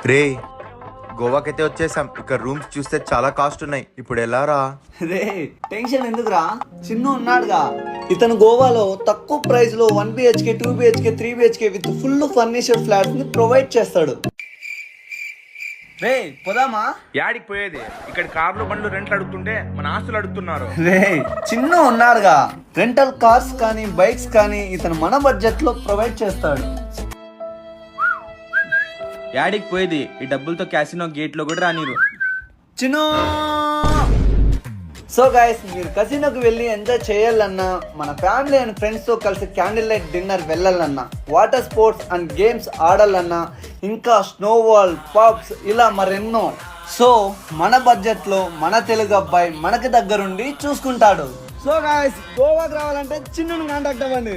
రే గోవాకైతే వచ్చేసాం. ఇక్కడ రూమ్స్ చూస్తే చాలా కాస్ట్ ఉన్నాయి. ఇప్పుడు ఎలా రా? రే టెన్షన్ ఎందుకురా, చిన్ను ఉన్నాడుగా. ఇతను గోవాలో తక్కువ ప్రైస్ లో 1 BHK 2 BHK 3 BHK with full furniture flats ని ప్రొవైడ్ చేస్తాడు. రే పోదామా? యాడికి పోయేది? ఇక్కడ కార్లు బండ్లు రెంట్లు అడుగుతుంటే మన ఆస్తులు అడుగుతున్నారు. రే చిన్ను ఉన్నాడుగా, రెంటల్ కార్స్ కానీ బైక్స్ కానీ ఇతను మన బడ్జెట్ లో ప్రొవైడ్ చేస్తాడు. యాడికి పోయేది? ఈ డబ్బులతో క్యాసినో గేట్ లో కూడా రానిరు. చిన్ను. సో గైస్, మీరు కసినోకి వెళ్ళి ఎంజాయ్ చేయాలన్నా, మన ఫ్యామిలీ అండ్ ఫ్రెండ్స్ తో కలిసి క్యాండిల్ లైట్ డిన్నర్ వెళ్ళాలన్నా, వాటర్ స్పోర్ట్స్ అండ్ గేమ్స్ ఆడాలన్నా, ఇంకా స్నోవాల్ పబ్స్ ఇలా మరెన్నో. సో మన బడ్జెట్ లో మన తెలుగు అబ్బాయి మనకి దగ్గరుండి చూసుకుంటాడు. సో గైస్, గోవాకి రావాలంటే చిన్నుని కాంటాక్ట్ అవ్వండి.